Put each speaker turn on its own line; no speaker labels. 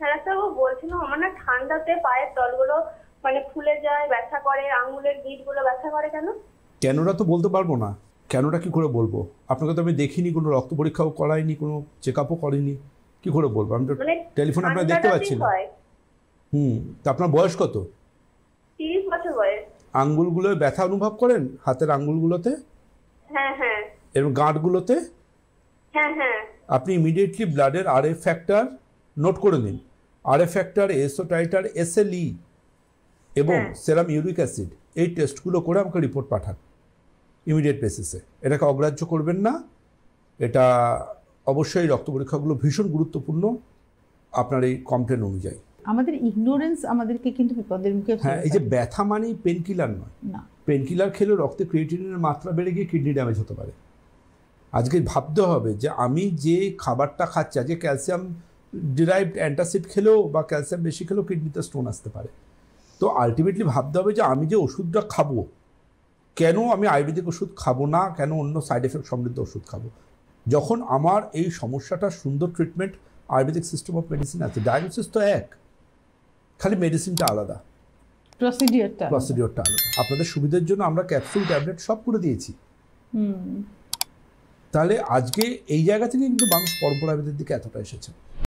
হ্যাঁ ডাক্তারবাবু, বলছিলাম আমার না ঠান্ডাতে পায়ের তলগুলো মানে ফুলে যায়, ব্যথা করে, আঙুলের গিঁটগুলো ব্যথা করে কেন?
কেনটা তো বলতে পারবো না। কেনটা কি করে বলবো? আপনাকে তো আমি দেখিনি, কোনো রক্ত পরীক্ষাও করাইনি, কোনো চেক আপও করিনি, কি করে বলবো? আমি তো
মানে
টেলিফোনে আপনাকে দেখতে পাচ্ছি না।
হয়।
তা আপনার বয়স কত?
30 বছর বয়স।
আঙ্গুলগুলোয় ব্যথা অনুভব করেন? হাতের আঙ্গুলগুলোতে?
হ্যাঁ হ্যাঁ।
এবং গাঁটগুলোতে?
হ্যাঁ হ্যাঁ।
আপনি ইমিডিয়েটলি ব্লাডের আরএফ ফ্যাক্টর নোট করে নিন। RF factor, ASO titre, SLE এবং সেরাম ইউরিক অ্যাসিড, এই টেস্টগুলো করে আমাকে রিপোর্ট পাঠান ইমিডিয়েট বেসিসে। এটাকে অগ্রাহ্য করবেন না। এটা অবশ্যই রক্ত পরীক্ষাগুলো ভীষণ গুরুত্বপূর্ণ আপনার এই কমপ্লেন অনুযায়ী।
আমাদের ইগনোরেন্স আমাদেরকে কিন্তু বিপদের মুখে ফেলে।
হ্যাঁ, এই যে ব্যথা মানেই পেন কিলার নয়।
না,
পেন কিলার খেলে রক্তে ক্রিয়েটিনিনের মাত্রা বেড়ে গিয়ে কিডনি ড্যামেজ হতে পারে। আজকে ভাবতে হবে যে আমি যে খাবারটা খাচ্ছি, আজকে ক্যালসিয়াম ডিরাইভড অ্যান্টাসিড খেলেও বা ক্যালসিয়াম বেশি খেলেও কিডনিতে স্টোন আসতে পারে। তো আলটিমেটলি ভাবতে হবে যে আমি যে ওষুধটা খাবো, কেন আমি আয়ুর্বেদিক ওষুধ খাবো না, কেন অন্য সাইড এফেক্ট সমৃদ্ধ ওষুধ খাবো, যখন আমার এই সমস্যাটা সুন্দর treatment Ayurvedic system of medicine আছে। ডায়াগনোসিস তো এক, খালি মেডিসিনটা আলাদা,
প্রসিডিওরটা
আলাদা। আপনাদের সুবিধার জন্য আমরা ক্যাপসুল, ট্যাবলেট সব করে দিয়েছি। তাহলে আজকে এই জায়গা থেকে কিন্তু মানুষ পরম্পরা আয়ুর্বেদের দিকে এতটা এসেছে।